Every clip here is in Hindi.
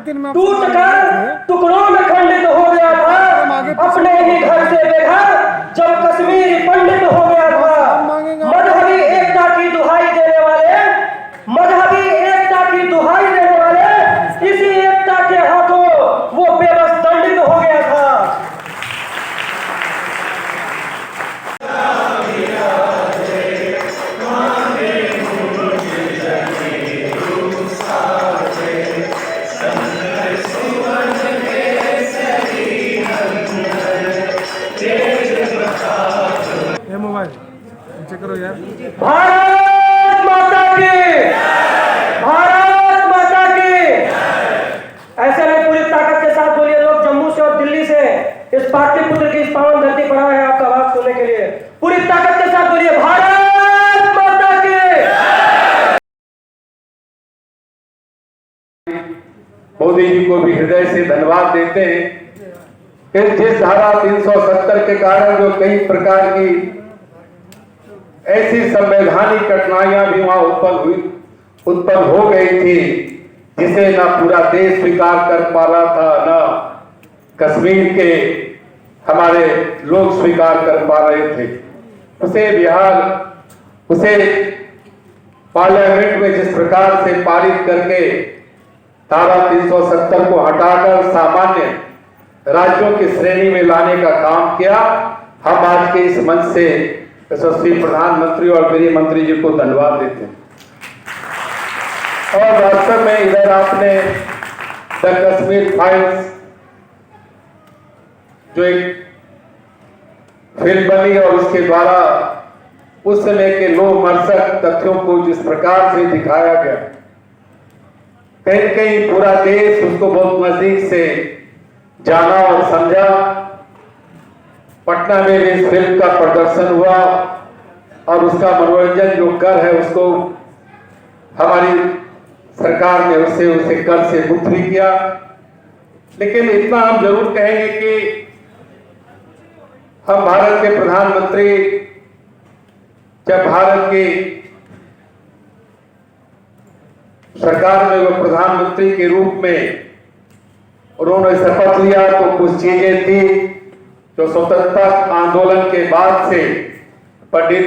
3.5 में टूटकर टुकड़ों में खंडित हो गया था, अपने ही घर से बेघर जब कश्मीर पंडित हो गया था। मजहबी एकता की दुहाई देने वाले, मजहबी एकता की दुहाई देने वाले, इसी एकता के हाथों वो बेबस दंडित हो गया था। मोबाइल चेक करो यार। भारत माता की, भारत माता की। ऐसे में पूरी ताकत के साथ बोलिए लोग जम्मू से और दिल्ली से इस पाटलिपुत्र की इस पावन धरती पर आए हैं आपका आवाज सुनने के लिए। पूरी ताकत के साथ बोलिए भारत माता की। मोदी जी को भी हृदय से धन्यवाद देते हैं कि जिस धारा 370 के कारण जो कई प्रकार की ऐसी संवैधानिक कठिनाइयां भी वहां उत्पन्न हो गई थी, जिसे ना पूरा देश स्वीकार कर पा रहा था, ना कश्मीर के हमारे लोग स्वीकार कर पा रहे थे। उसे पार्लियामेंट में जिस प्रकार से पारित करके धारा 370 को हटाकर सामान्य राज्यों की श्रेणी में लाने का काम किया, हम आज के इस मंच से यशस्वी प्रधानमंत्री और गृह मंत्री जी को धन्यवाद देते हैं। और वास्तव में इधर आपने द कश्मीर फाइल्स जो एक फिल्म बनी और उसके द्वारा उस समय के लोमहर्षक तथ्यों को जिस प्रकार से दिखाया गया, कहीं कहीं पूरा देश उसको बहुत नजदीक से जाना और समझा। पटना में भी इस फिल्म का प्रदर्शन हुआ और उसका मनोरंजन जो कर है उसको हमारी सरकार ने उसे कर से मुक्त भी किया। लेकिन इतना हम जरूर कहेंगे कि हम भारत के प्रधानमंत्री जब भारत की सरकार में वो प्रधानमंत्री के रूप में उन्होंने शपथ लिया तो कुछ चीजें थी जो स्वतंत्रता आंदोलन के बाद से पंडित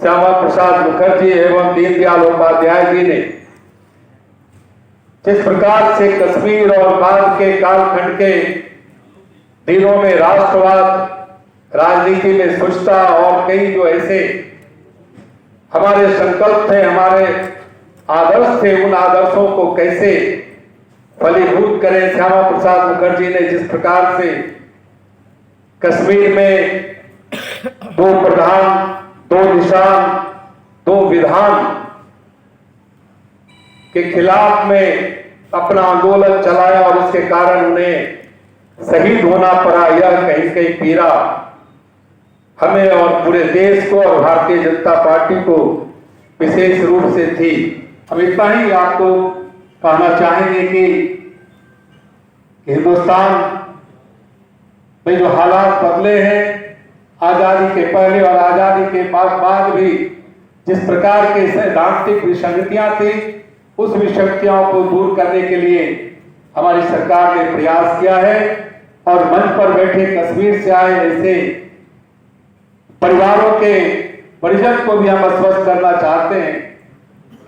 श्यामा प्रसाद मुखर्जी एवं दीनदयाल उपाध्याय जी ने जिस प्रकार से कश्मीर और बाद के कालखंड के दिनों में राष्ट्रवाद, राजनीति में स्वच्छता और कई जो ऐसे हमारे संकल्प थे, हमारे आदर्श थे, उन आदर्शों को कैसे फलीभूत करें। श्यामा प्रसाद मुखर्जी ने जिस प्रकार से कश्मीर में 2 प्रधान, 2 निशान, 2 विधान के खिलाफ में अपना आंदोलन चलाया और उसके कारण उन्हें शहीद होना पड़ा, यह कहीं कहीं पीड़ा हमें और पूरे देश को और भारतीय जनता पार्टी को विशेष रूप से थी। हम इतना ही आपको कहना चाहेंगे कि हिंदुस्तान में जो हालात बदले हैं, आजादी के पहले और आजादी के बाद भी जिस प्रकार के सैद्धांतिक विसंगतियां थी, उस विसंगतियों को दूर करने के लिए हमारी सरकार ने प्रयास किया है। और मंच पर बैठे कश्मीर से आए ऐसे परिवारों के परिजन को भी हम आश्वस्त करना चाहते हैं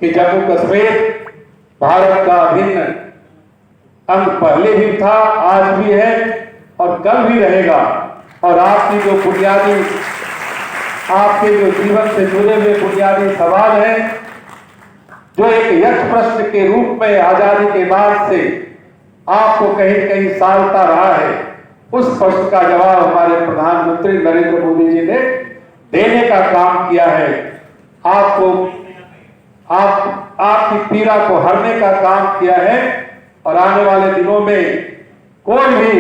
कि जम्मू कश्मीर भारत का अभिन्न अंग पहले भी था, आज भी है और कल भी रहेगा। और आपकी जो बुनियादी, आपके जो जीवन से जुड़े हुए बुनियादी सवाल हैं, जो एक यक्ष प्रश्न के रूप में आजादी के बाद से आपको कहीं कहीं सालता रहा है, उस प्रश्न का जवाब हमारे प्रधानमंत्री नरेंद्र मोदी जी ने देने का काम किया है। आपको आपकी पीड़ा को हरने का काम किया है। और आने वाले दिनों में कोई भी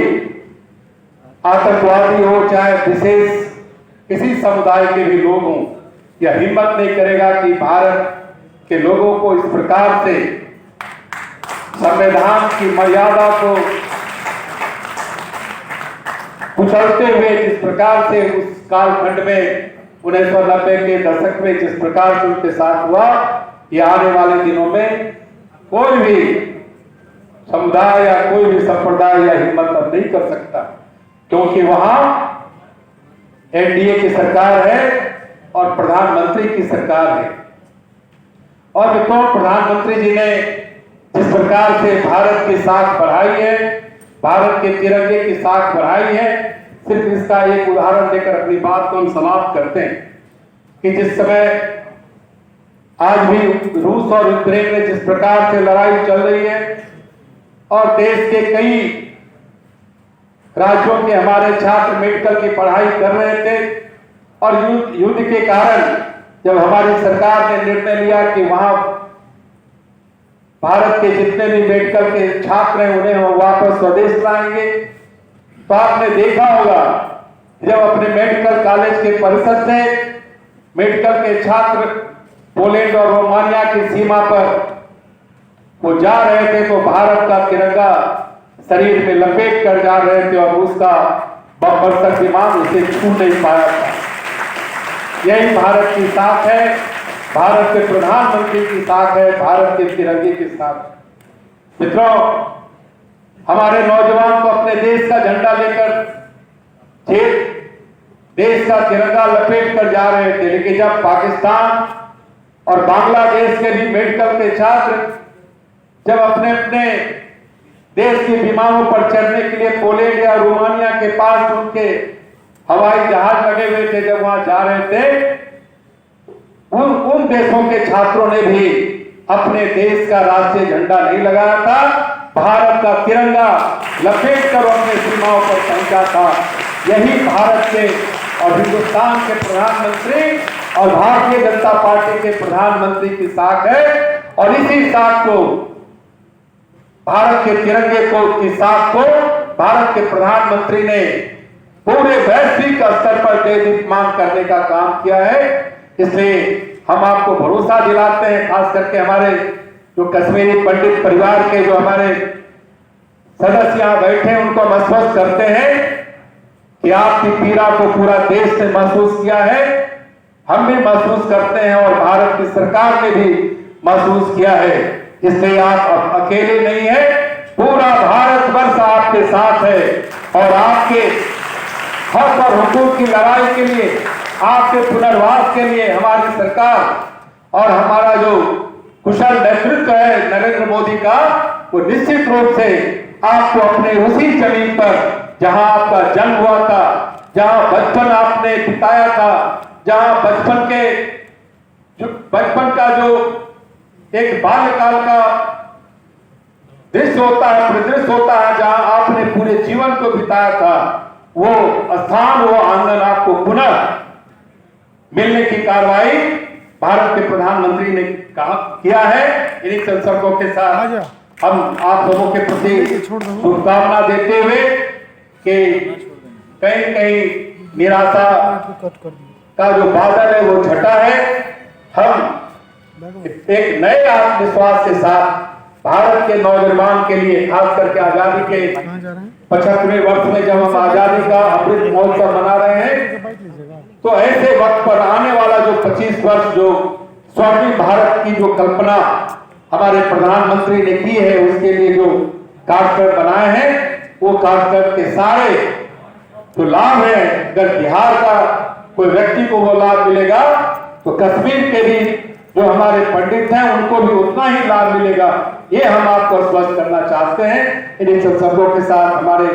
आतंकवादी हो, चाहे विशेष किसी समुदाय के भी लोग हों, यह हिम्मत नहीं करेगा कि भारत के लोगों को इस प्रकार से संविधान की मर्यादा को कुचलते हुए जिस प्रकार से उस कालखंड में 1990 के दशक में जिस प्रकार से उनके साथ हुआ, ये आने वाले दिनों में कोई भी समुदाय या कोई भी संप्रदाय या हिम्मत अब नहीं कर सकता, क्योंकि वहां एनडीए की सरकार है और प्रधानमंत्री की सरकार है। और मित्रों, प्रधानमंत्री जी ने जिस प्रकार से भारत की साख बढ़ाई है, भारत के तिरंगे की साख बढ़ाई है, सिर्फ इसका एक उदाहरण देकर अपनी बात को हम समाप्त करते हैं कि जिस समय आज भी रूस और यूक्रेन में जिस प्रकार से लड़ाई चल रही है और देश के कई राज्यों के हमारे छात्र मेडिकल की पढ़ाई कर रहे थे और युद्ध के कारण जब हमारी सरकार ने निर्णय लिया कि वहां भारत के जितने भी मेडिकल के छात्र हैं उन्हें हम वापस स्वदेश लाएंगे, तो आपने देखा होगा जब अपने मेडिकल कॉलेज के परिसर से मेडिकल के छात्र पोलैंड और रोमानिया की सीमा पर वो जा रहे थे तो भारत का तिरंगा शरीर में लपेट कर जा रहे थे और उसका बरसक विमान उसे छू नहीं पाया था। यही भारत की साख है, भारत के प्रधानमंत्री की साख है, भारत के तिरंगे की साख। मित्रों, हमारे नौजवान को अपने देश का झंडा लेकर देश का तिरंगा लपेट कर जा रहे थे, लेकिन जब पाकिस्तान और बांग्लादेश के भी मेडिकल के छात्र जब अपने अपने देश के विमानों पर चढ़ने के लिए पोलैंड या रोमानिया के पास उनके हवाई जहाज लगे हुए थे, जब वहां जा रहे थे, उन देशों के छात्रों ने भी अपने देश का राष्ट्रीय झंडा नहीं लगाया था, भारत का तिरंगा लपेट कर अपने सीमाओं पर पहुंचा था। यही भारत के और हिंदुस्तान के प्रधानमंत्री और भारतीय जनता पार्टी के प्रधानमंत्री की साख है। और इसी साख को, भारत के तिरंगे को की साख को भारत के प्रधानमंत्री ने पूरे वैश्विक स्तर पर दीप्यमान करने का काम किया है। इसलिए हम आपको भरोसा दिलाते हैं, खास करके हमारे जो कश्मीरी पंडित परिवार के जो हमारे सदस्य यहाँ बैठे हैं, उनको हम आश्वस्त करते हैं कि आपकी पीड़ा को पूरा देश ने महसूस किया है, हम भी महसूस करते हैं और भारत की सरकार ने भी महसूस किया है। इसलिए आप अकेले नहीं है, पूरा भारतवर्ष आपके साथ है और आपके हक और हुकूक की लड़ाई के लिए, आपके पुनर्वास के लिए हमारी सरकार और हमारा जो कुशल नेतृत्व है नरेंद्र मोदी का, वो निश्चित रूप से आपको अपने उसी जमीन पर जहां आपका जन्म हुआ था, जहां बचपन आपने बिताया था, जहां बचपन का जो एक बाल्यकाल का दृश्य होता है, परिदृश्य होता है, जहां आपने पूरे जीवन को बिताया था, वो स्थान, वो आंगन आपको पुनः मिलने की कार्रवाई भारत के प्रधानमंत्री ने किया है। इन्हीं संकल्पों के साथ हम आप लोगों के प्रति शुभकामना देते हुए कि कहीं कहीं निराशा का जो बादल है वो छटा है, हम एक नए आत्मविश्वास के साथ भारत के नौजवान के लिए, खास करके आजादी के 75वें वर्ष में जब हम आजादी का अमृत महोत्सव मना रहे हैं, तो ऐसे वक्त पर आने वाला जो 25 वर्ष जो स्वर्णिम भारत की जो कल्पना हमारे प्रधानमंत्री ने की है, उसके लिए जो कार्यक्रम बनाए हैं, वो कार्यक्रम के सारे जो लाभ है, अगर बिहार का कोई व्यक्ति को वो लाभ मिलेगा तो कश्मीर के भी जो हमारे पंडित हैं उनको भी उतना ही लाभ मिलेगा। ये हम आपको स्पष्ट करना चाहते हैं। इन शब्दों के साथ हमारे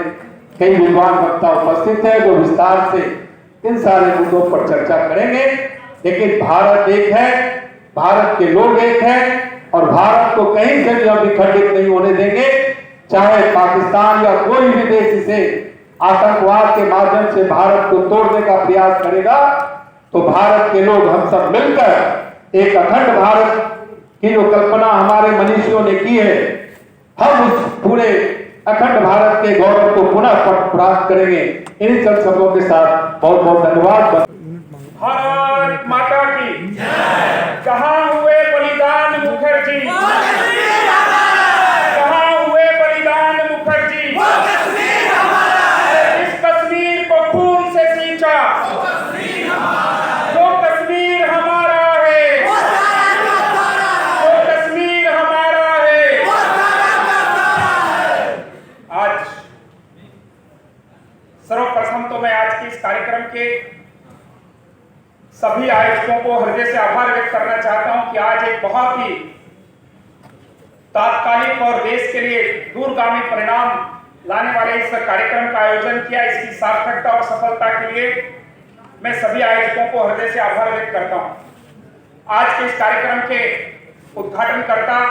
कई विद्वान वक्ता उपस्थित है जो विस्तार से इन सारे मुद्दों पर चर्चा करेंगे। लेकिन भारत एक है, भारत के लोग एक हैं और भारत को कहीं से भी हम विखंडित नहीं होने देंगे। चाहे पाकिस्तान या कोई भी देश इसे आतंकवाद के माध्यम से भारत को तोड़ने का प्रयास करेगा, तो भारत के लोग हम सब मिलकर एक अखंड भारत की जो कल्पना हमारे मनीषियों ने की है, हम उस पूरे अखंड भारत के गौरव को पुनः प्राप्त करेंगे। इन सब शब्दों के साथ बहुत बहुत धन्यवाद। भारत माता की कहाँ हुए बलिदान मुखर्जी, कहाँ हुए बलिदान मुखर्जी, इस कश्मीर को खून से सींचा, जो कश्मीर हमारा है, जो कश्मीर हमारा है, सर्वप्रथम तो मैं आज के इस कार्यक्रम के सभी आयोजकों को हृदय से आभार व्यक्त करना चाहता हूं कि आज एक बहुत ही तात्कालिक और देश के लिए दूरगामी परिणाम लाने वाले इस कार्यक्रम का आयोजन किया। इसकी सार्थकता और सफलता के लिए मैं सभी आयोजकों को हृदय से आभार व्यक्त करता हूं। आज के इस कार्यक्रम के उद्घाटनकर्ता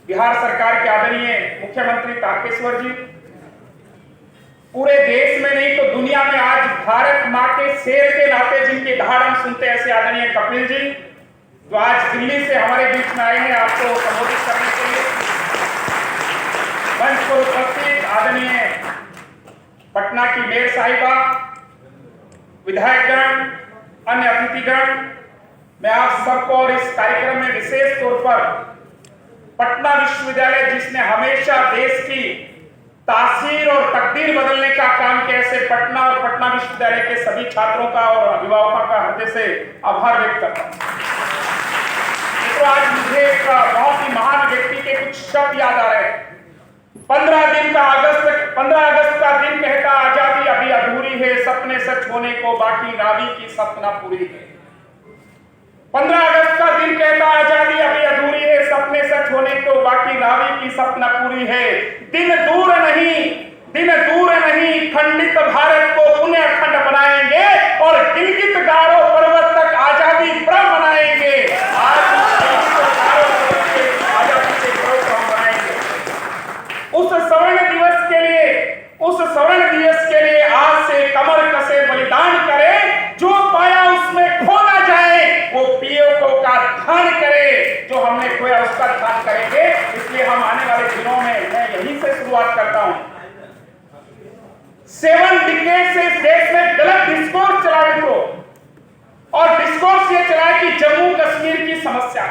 बिहार सरकार के आदरणीय मुख्यमंत्री तारकेश्वर जी, पूरे देश में नहीं तो दुनिया में आज भारत मां के शेर के नाते जिनकी दहाड़ हम सुनते ऐसे आदरणीय कपिल जी, जो आज दिल्ली से हमारे बीच में आए हैं आपको संबोधित करने के लिए। मंच पर उपस्थित आदरणीय पटना की मेयर साहिबा, विधायकगण, अन्य अतिथिगण, मैं आप सबको और इस कार्यक्रम में विशेष तौर पर पटना विश्वविद्यालय जिसने हमेशा देश की तासीर और तकदीर बदलने का काम किया, ऐसे पटना और पटना विश्वविद्यालय के सभी छात्रों का और अभिभावकों का हृदय से आभार व्यक्त करता हूं। तो आज मुझे एक बहुत ही महान व्यक्ति के कुछ शब्द याद आ रहे हैं। 15 अगस्त का दिन कहता आजादी अभी अधूरी है, सपने सच होने को बाकी रावी की सपना पूरी है। 15 अगस्त का दिन कहता आजादी अभी अधूरी है, सपने सच होने को बाकी रावी की सपना पूरी है। दिन दूर नहीं खंडित भारत को पुनः अखंड बनाएंगे और गिलगित गारो पर्वत तक आजादी पर्व मनाएंगे। आज आजादी के पर्व को हम बनाएंगे। उस स्वर्ण दिवस के लिए आज से कमर कसे बलिदान करें, जो पाया उसमें खो ना जाए, वो पियों का ध्यान करे, जो हमने खोया उसका ध्यान करेंगे। इसलिए हम आने वाले दिनों में मैं यहीं से शुरुआत करता हूं। 7 डिकेड से इस देश में गलत डिस्कोर्स चला मित्रों, और डिस्कोर्स ये चला कि जम्मू कश्मीर की समस्या।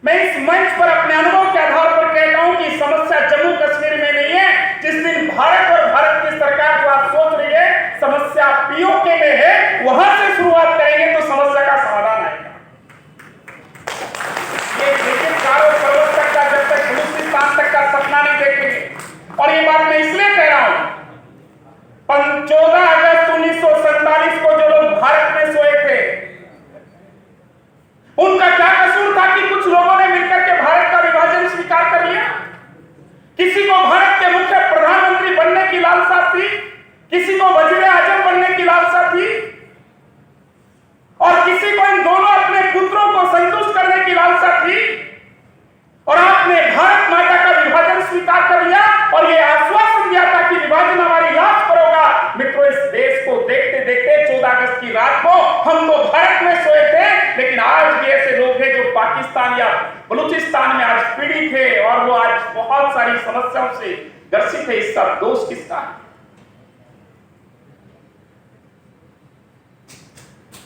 मैं इस मंच पर अपने अनुभव के आधार पर कहता हूं कि समस्या जम्मू कश्मीर में नहीं है। जिस दिन भारत और भारत की सरकार जो आप सोच रही है समस्या पीओके में है, वहां से शुरुआत करेंगे तो समस्या का समाधान आएगा। ये गिलगित गारो पर्वत तक का जब तक बलूचिस्तान तक का सपना नहीं देखेंगे, और ये बात मैं इसलिए कह रहा हूं, 14 अगस्त 1947 को जो लोग भारत में सोए थे, उनका क्या कसूर था कि कुछ लोगों ने मिलकर के भारत का विभाजन स्वीकार कर लिया। किसी को भारत के मुख्य प्रधानमंत्री बनने की लालसा थी, किसी को वजीर आजम बनने की लालसा थी, और किसी को इन दोनों अपने पुत्रों को संतुष्ट करने की लालसा थी, और आपने भारत माता का विभाजन स्वीकार कर लिया और यह आश्वासन दिया था कि विभाजन हमारी लाश पर होगा। मित्रों, इस देश को देखते देखते 14 अगस्त की रात को हम तो भारत में सोए थे, लेकिन आज भी ऐसे लोग हैं जो पाकिस्तान या बलूचिस्तान में आज पीड़ित है और वो आज बहुत सारी समस्याओं से ग्रसित है। इसका दोष किसका है?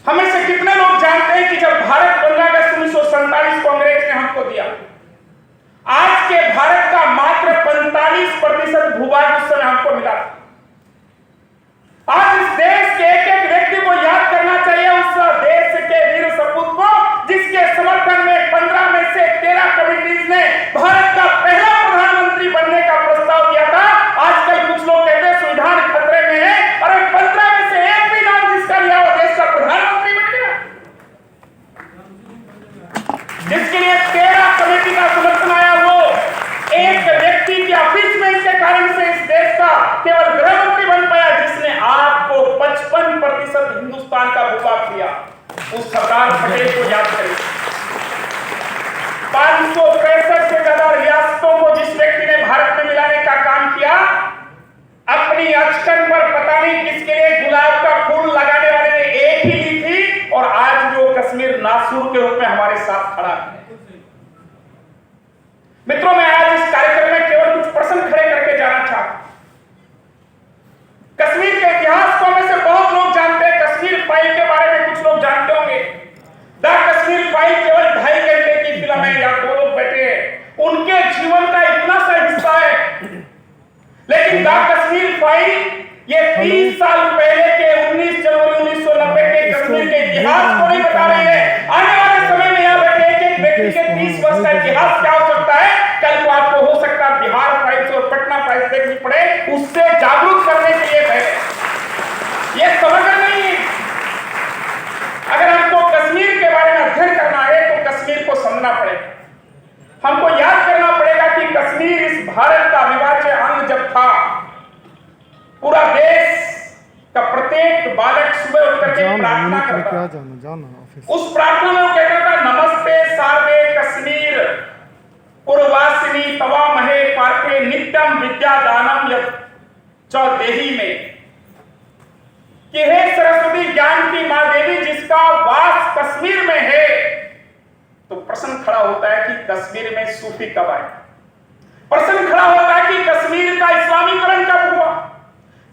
हमें से कितने लोग जानते हैं कि जब भारत 15 अगस्त 1947 को अंग्रेज ने हमको दिया, आज के भारत का मात्र 45% भूभाग उस समय हमको मिला था। आज इस देश के एक एक व्यक्ति को याद करना चाहिए उस देश के वीर सपूत को, जिसके समर्थन में 15 में से 13 कमिटीज ने भारत का पहला प्रधानमंत्री बनने का प्रस्ताव दिया था। आजकल कुछ लोग कहते हैं संविधान खतरे में है, और 15 में से एक भी नाम जिसका लिया वो देश का प्रधानमंत्री बन गया, जिसके लिए 13 कमेटी का समर्थन आया। वो एक व्यक्ति के अपीसमेंट के कारण से इस देश का केवल गृहमंत्री बन पाया, जिसने आपको 55% हिंदुस्तान का भूभाग दिया। उस सरदार पटेल को याद करें। 565 से ज्यादा रियासतों को जिस व्यक्ति ने भारत में मिलाने का काम किया, अपनी अचकन पर पता नहीं किसके लिए गुलाब का फूल लगाने वाले ने एक ही ली थी, और आज वो कश्मीर नासूर के रूप में हमारे साथ खड़ा है। मित्रों, मैं आज इस कार्यक्रम में केवल कुछ प्रश्न खड़े करके जाना चाहता हूं। कश्मीर के इतिहास को में से बहुत लोग जानते हैं। कश्मीर फाइल के बारे में कुछ लोग जानते होंगे। द कश्मीर फाइल केवल 2.5 घंटे की फिल्म है, या 2 लोग बैठे हैं, उनके जीवन का इतना सा हिस्सा है। लेकिन द कश्मीर फाइल ये 30 साल पहले के 19 जनवरी 1990 के कश्मीर के इतिहास को नहीं बता रही है। आने वाले समय में यहाँ बैठे एक व्यक्ति के 30 वर्ष का इतिहास क्या हो सकता है, आपको हो सकता है बिहार फाइल्स और पटना फाइल्स देखनी पड़े, उससे जागरूक करने के लिए है। प्रत्येक बालक सुबह उठ करके प्रार्थना करता है। उस प्रार्थना में वो कहता था, नमस्ते सार्वे कश्मीर पूर्वासिनी तवा महे पार्थे नित्यम विद्यादानम चौदेही में, कि हे सरस्वती ज्ञान की मां देवी जिसका वास कश्मीर में है। तो प्रश्न खड़ा होता है कि कश्मीर में सूफी कब आए? प्रश्न खड़ा होता है कि कश्मीर का इस्लामीकरण कब हुआ?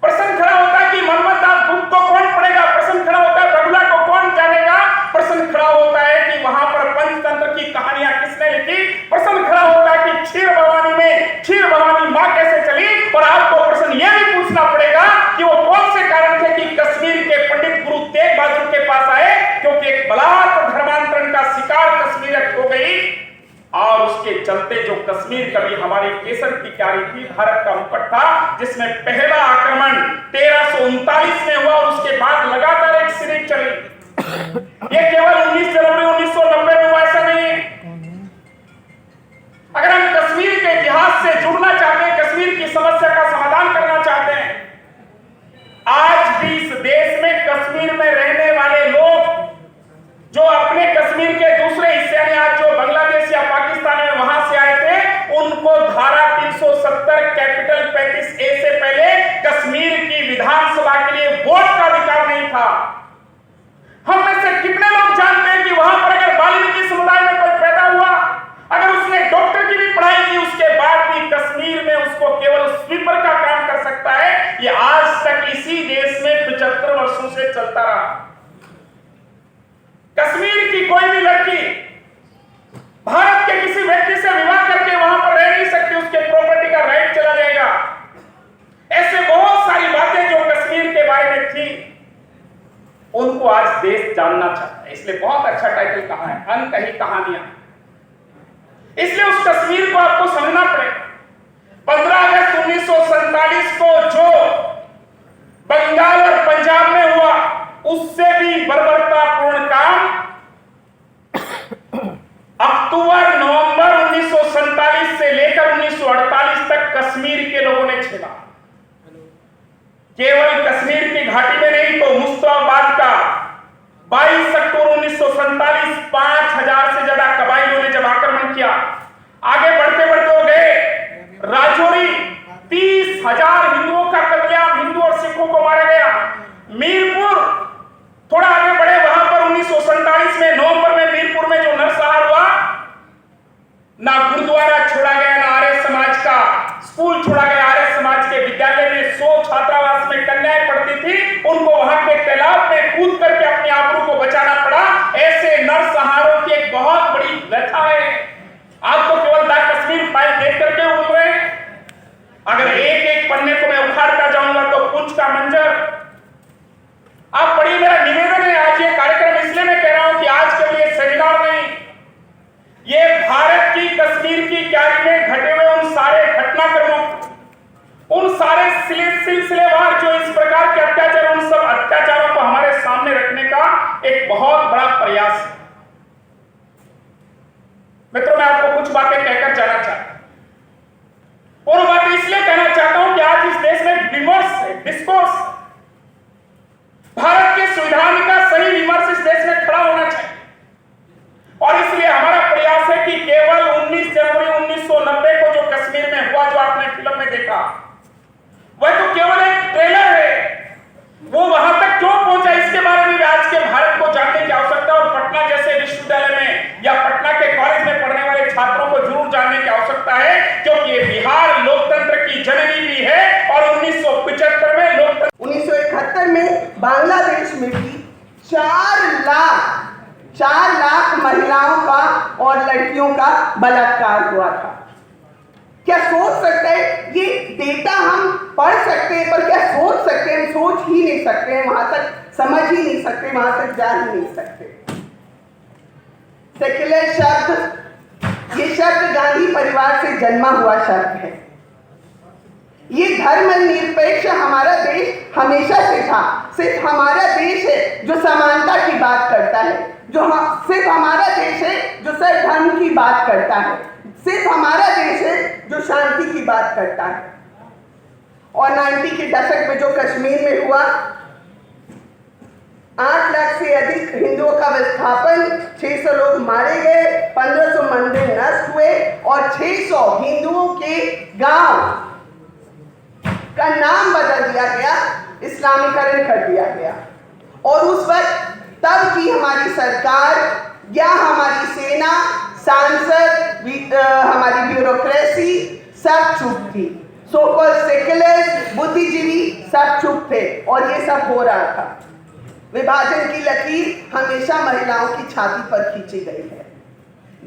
प्रश्न खड़ा होता है कि मोहम्मद दास बुक को कौन पढ़ेगा? प्रश्न खड़ा होता है बगुला को कौन जानेगा? प्रश्न खड़ा होता है कि वहां पर पंचतंत्र की कहानियां किसने लिखी? प्रश्न खड़ा होता है कि क्षीर भवानी में क्षीर भवानी मां कैसे चली? और आपको प्रश्न यह भी पूछना पड़ेगा कि वो कौन से कारण थे कि कश्मीर के पंडित गुरु तेग बहादुर के पास आए, क्योंकि एक बलात् और धर्मांतरण का शिकार कश्मीरियत हो गई, और उसके चलते जो कश्मीर कभी हमारी केसर की क्यारी थी, भारत का मुकुट था, जिसमें पहला आक्रमण 1339 में हुआ और उसके बाद लगातार एक सीरीज चली। ये केवल 19 जनवरी 1990 में हुआ ऐसा नहीं है। अगर हम कश्मीर के इतिहास से जुड़ना चाहते हैं, कश्मीर की समस्या का समाधान करना चाहते हैं, आज भी इस देश में कश्मीर में रहने वाले लोग जो अपने कश्मीर के दूसरे हिस्से में आज जो बांग्लादेश या पाकिस्तान में वहां से आए थे, उनको धारा 370 कैपिटल 35A से पहले कश्मीर की विधानसभा के लिए वोट का अधिकार नहीं था। हम में से कितने लोग जानते हैं कि वहां पर अगर वाल्मीकि समुदाय में कोई पैदा हुआ, अगर उसने डॉक्टर की भी पढ़ाई की, उसके बाद भी कश्मीर में उसको केवल स्वीपर का काम कर सकता है। ये आज तक इसी देश में 75 वर्षों से चलता रहा। कश्मीर की कोई भी लड़की भारत के किसी व्यक्ति से विवाह करके वहां पर रह नहीं सकती, उसके प्रॉपर्टी का राइट चला जाएगा। ऐसे बहुत सारी बातें जो कश्मीर के बारे में थी, उनको आज देश जानना चाहता है। इसलिए बहुत अच्छा टाइटल कहा है, अनकही कहानियां। इसलिए उस कश्मीर को आपको समझना पड़ेगा। 15 अगस्त 1947 को जो बंगाल और पंजाब में हुआ, उससे भी बर्बरतापूर्ण काम अक्टूबर नवंबर 1947 से लेकर 1948 तक कश्मीर के लोगों ने झेला। केवल कश्मीर की घाटी में नहीं तो मुश्ताबाद का 22 अक्टूबर 1947 5000 से ज्यादा कबाइलियों ने जब आक्रमण किया, आगे बढ़ते बढ़ते हो गए राजौरी, 30,000 हिंदुओं का कत्लेआम, हिंदू और सिखों को मारा गया। मीरपुर, थोड़ा आगे बढ़े, वहां पर 1947 में नवंबर में मीरपुर में जो नरसंहार हुआ, ना गुरुद्वारा छोड़ा गया, ना आर्य समाज का स्कूल छोड़ा गया। आर्य समाज के विद्यालय में 100 छात्रावास में कन्याएं पढ़ती थी, उनको वहां के तालाब में कूद करके अपनी आबरू को बचाना पड़ा। ऐसे नरसंहारों की एक बहुत बड़ी व्यथा है। आप तो केवल द कश्मीर फाइल देख करके उड़ रहे हैं। अगर एक एक पन्ने को मैं उखाड़ता जाऊंगा तो पुंछ का मंजर आप पढ़िए। मेरा निवेदन है, आज ये कार्यक्रम इसलिए मैं कह रहा हूं कि आज के लिए सेमिनार नहीं, ये भारत की कश्मीर की क्यारी में घटे हुए उन सारे घटनाक्रमों, उन सारे सिलसिलेवार जो इस प्रकार के अत्याचार, उन सब अत्याचारों को हमारे सामने रखने का एक बहुत बड़ा प्रयास है। मित्रों, मैं आपको कुछ बातें कहकर जाना चाहता हूं, और बात इसलिए कहना चाहता हूं कि आज इस देश में विमर्श है, डिस्कोर्स, भारत के संविधान का सही विमर्श इस देश में खड़ा होना चाहिए। और इसलिए हमारा प्रयास है कि केवल 19 जनवरी 1990 को जो कश्मीर में हुआ, जो आपने फिल्म में देखा, वह तो केवल एक ट्रेलर है। वो वहां तक क्यों पहुंचा, इसके बारे में भी आज के भारत को जानने की आवश्यकता है। और पटना जैसे विश्वविद्यालय में या पटना के कॉलेज में पढ़ने वाले छात्रों को जरूर जानने की आवश्यकता है, क्योंकि ये बिहार लोकतंत्र की जननी भी है। और 1975 में लोकतंत्र, 1971 में बांग्लादेश में भी 4 लाख महिलाओं का और लड़कियों का बलात्कार हुआ था। क्या सोच सकते हैं? ये डेटा हम पढ़ सकते हैं, पर क्या सोच सकते हैं? हम सोच ही नहीं सकते हैं, वहां तक समझ ही नहीं सकते, वहां तक जा ही नहीं सकते। सेक्युलर शब्द, ये शब्द गांधी परिवार से जन्मा हुआ शब्द है। ये धर्मनिरपेक्ष हमारा देश हमेशा से था। सिर्फ हमारा देश है जो समानता की बात करता है, सिर्फ हमारा देश है जो सर्वधर्म की बात करता है, सिर्फ हमारा देश है जो शांति की बात करता है। और 90 के दशक में जो कश्मीर में हुआ, 8 लाख से अधिक हिंदुओं का विस्थापन, 600 लोग मारे गए, 1500 मंदिर नष्ट हुए और 600 हिंदुओं के गांव का नाम बदल दिया गया, इस्लामीकरण कर दिया गया। और उस वक्त तब की हमारी सरकार या हमारी सेना, सांसद, हमारी ब्यूरोक्रेसी सब चुप थी। सो कॉल्ड सेक्युलर्स, बुद्धिजीवी सब चुप थे और ये सब हो रहा था। विभाजन की लकीर हमेशा महिलाओं की छाती पर खींची गई है।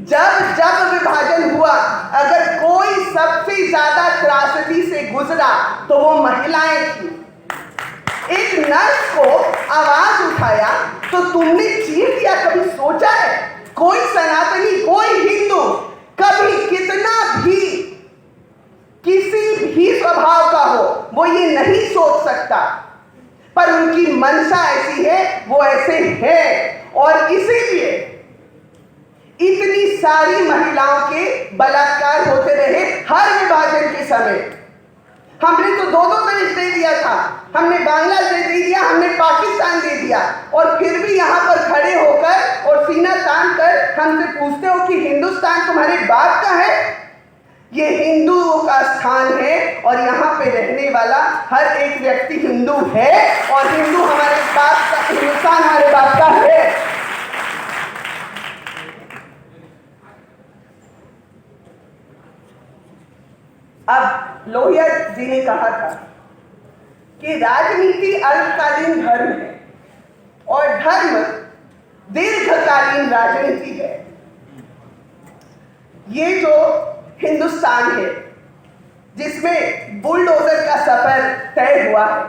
जब जब विभाजन हुआ, अगर कोई सबसे ज्यादा त्रासदी से गुजरा तो वो महिलाएं थी। एक नर्स को आवाज उठाया तो तुमने चीर दिया। कभी सोचा है कोई सनातनी, कोई हिंदू कभी कितना भी किसी भी स्वभाव का हो, वो ये नहीं सोच सकता, पर उनकी मंशा ऐसी है, वो ऐसे है। और इसीलिए इतनी सारी महिलाओं के बलात्कार होते रहे हर विभाजन के समय। हमने तो दो देश दे दिया था, हमने बांग्लादेश दे दिया, हमने पाकिस्तान दे दिया, और फिर भी यहाँ पर खड़े होकर और सीना तान कर हमसे पूछते हो कि हिंदुस्तान तुम्हारे बाप का है। ये हिंदुओं का स्थान है और यहाँ पे रहने वाला हर एक व्यक्ति हिंदू है और हिंदू हमारे बाप का, हिंदुस्तान हमारे बाप का है। अब लोहिया जी ने कहा था कि राजनीति अल्पकालीन धर्म है और धर्म दीर्घकालीन राजनीति है। ये जो हिंदुस्तान है जिसमें बुलडोजर का सफर तय हुआ है,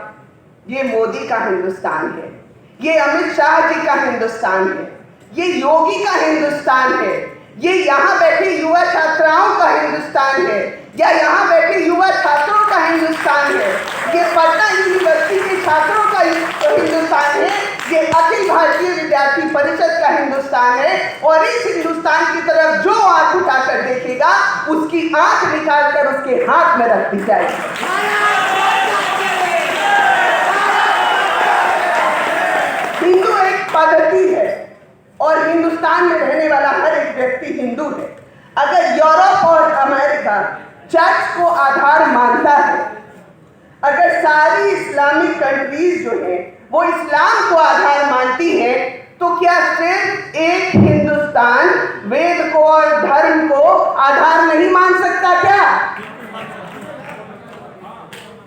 ये मोदी का हिंदुस्तान है, ये अमित शाह जी का हिंदुस्तान है, ये योगी का हिंदुस्तान है, ये यहाँ बैठे युवा छात्राओं का हिंदुस्तान है, या यहाँ बैठे युवा छात्रों का हिंदुस्तान है, ये पटना यूनिवर्सिटी के छात्रों का हिंदुस्तान है, ये अखिल भारतीय विद्यार्थी परिषद का हिंदुस्तान है। और इस हिंदुस्तान की तरफ जो आंख उठाकर देखेगा, उसकी आंख निकालकर उसके हाथ में रख दी जाएगी। हिंदू एक पद्धति है और हिंदुस्तान में रहने वाला हर एक व्यक्ति हिंदू है। अगर यूरोप और अमेरिका चर्च को आधार मानता है, अगर सारी इस्लामिक कंट्रीज जो है वो इस्लाम को आधार मानती है, तो क्या सिर्फ एक हिंदुस्तान वेद को और धर्म को आधार नहीं मान सकता क्या?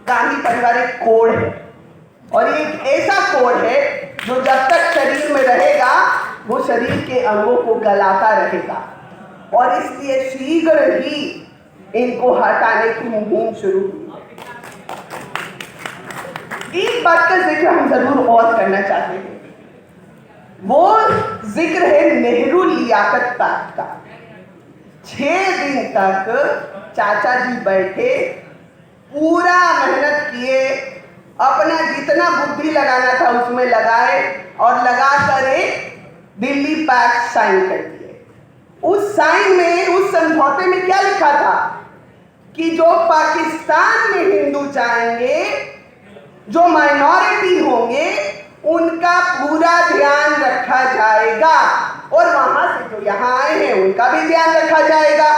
गांधी परिवार एक कोड है और ये एक ऐसा कोड है जो जब तक शरीर में रहेगा वो शरीर के अंगों को गलाता रहेगा, और इसलिए शीघ्र ही इनको हटाने की मुहिम शुरू हुई। एक बात का जिक्र हम जरूर और करना चाहते हैं, वो जिक्र है नेहरू लियाकत पैक्ट का। 6 दिन तक चाचा जी बैठे, पूरा मेहनत किए, अपना जितना बुद्धि लगाना था उसमें लगाए और लगाकर एक दिल्ली पैक्ट साइन कर दिए। उस साइन में, उस समझौते में क्या लिखा था कि जो पाकिस्तान में हिंदू जाएंगे, जो माइनॉरिटी होंगे, उनका पूरा ध्यान रखा जाएगा, और वहां से जो यहां आए हैं उनका भी ध्यान रखा जाएगा।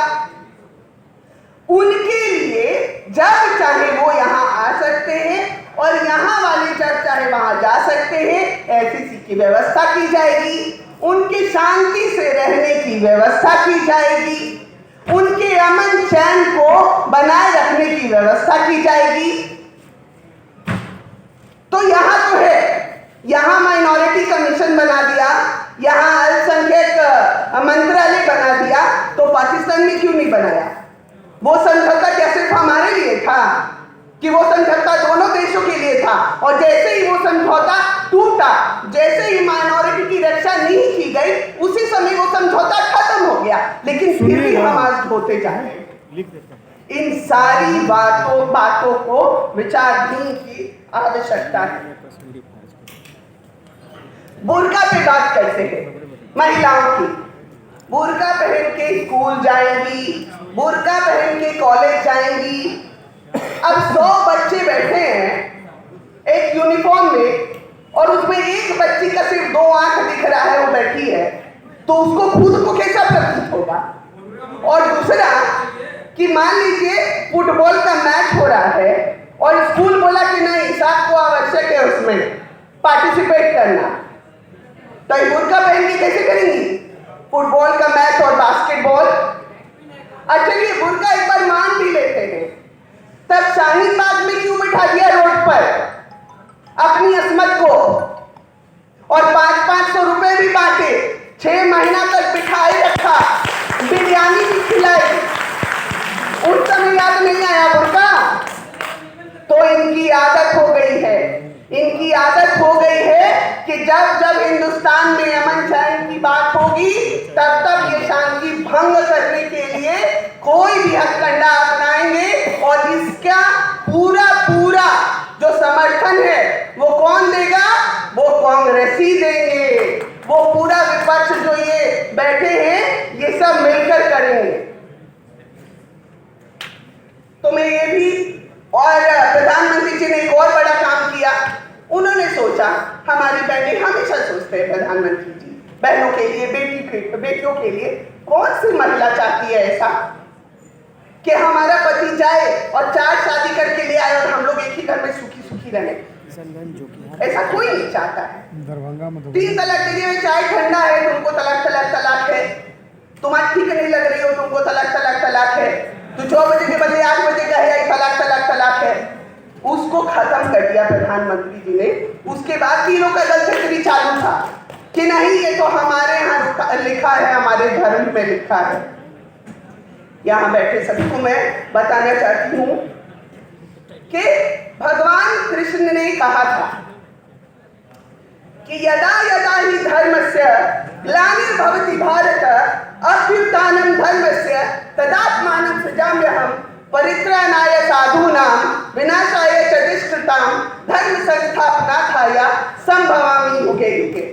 उनके लिए जब चाहे वो यहां आ सकते हैं और यहां वाले जब चाहे वहां जा सकते हैं, ऐसी की व्यवस्था की जाएगी। उनकी शांति से रहने की व्यवस्था की जाएगी, उनके अमन चैन को बनाए रखने की व्यवस्था की जाएगी। तो यहां तो है, यहां माइनॉरिटी कमीशन बना दिया, यहां अल्पसंख्यक मंत्रालय बना दिया, तो पाकिस्तान में क्यों नहीं बनाया? वो समझौता क्या सिर्फ हमारे लिए था कि वो समझौता दोनों देशों के लिए था? और जैसे ही वो समझौता टूटा, जैसे ही माइनॉरिटी की रक्षा नहीं की गई, उसी समय वो समझौता खत्म हो गया। लेकिन फिर भी हम आज होते जा रहे हैं। इन सारी बातों को विचारधीन की आवश्यकता है। बुर्का पे बात करते हैं, महिलाओं की। बुर्का पहन के स्कूल जाएंगी, बुर्का पहन के कॉलेज जाएंगी। अब 100 बच्चे बैठे हैं एक यूनिफॉर्म में और उसमें एक बच्चे बच्ची का सिर्फ 2 आंख दिख रहा है, वो बैठी है, तो उसको खुद को कैसा प्रतीत होगा? और दूसरा कि मान लीजिए फुटबॉल का मैच हो रहा है और स्कूल बोला कि नहीं, सबको आवश्यक है उसमें पार्टिसिपेट करना, तो ये बुर्का पहन के कैसे करेंगी फुटबॉल का मैच और बास्केटबॉल? अच्छा, ये बुर्का एक बार मान भी लेते हैं, तब शाहीन बाग में क्यों बिठा दिया रोड पर अपनी असमत को और 500-500 रुपए भी बांटे, 6 महीना तक बिठाए रखा, बिरयानी भी खिलाई, उस समय याद नहीं आया बुर्का? तो इनकी आदत हो गई है, इनकी आदत हो गई है कि जब जब हिंदुस्तान में अमन चैन की बात होगी तब तब ये शांति भंग करने के लिए कोई भी हथकंडा अपनाएंगे, और इसका पूरा पूरा जो समर्थन है वो कौन देगा? वो कांग्रेसी देंगे, वो पूरा विपक्ष जो ये बैठे हैं ये सब मिलकर करेंगे। तो मैं ये भी, और प्रधानमंत्री जी ने एक और बड़ा काम किया, उन्होंने सोचा, हमारी बहनें हमेशा सोचते हैं प्रधानमंत्री जी बहनों के लिए, बेटियों के लिए, कौन सी महिला चाहती है ऐसा कि हमारा पति जाए और 4 शादी करके ले आए और हम लोग एक ही घर में सुखी सुखी रहें? ऐसा कोई नहीं चाहता है। 3 तलाक देने में चाय ठंडा है, तुमको तलाक तलाक तलाक है, तुम्हारी ठीक नहीं लग रही हो, तुमको तलाक तलाक तलाक है, तो 6 बजे के बदले 8 बजे का है, तलाक तलाक तलाक है। उसको खत्म कर दिया प्रधानमंत्री जी ने। उसके बाद तीनों का दलचक्र चालू था कि नहीं, ये तो हमारे यहाँ लिखा है, हमारे धर्म में लिखा है। यहाँ बैठे सभी को मैं बताना चाहती हूँ कि भगवान कृष्ण ने कहा था कि यदा यदा ही धर्मस्य ग्लानिर्भवति भारत अभ्युत्थानं धर्मस्य तदात्मानं सृजाम्यहम् परित्राणाय साधूनां विनाशाय च दुष्कृतां धर्म संस्थापनार्थाय संभवामि युगे युगे।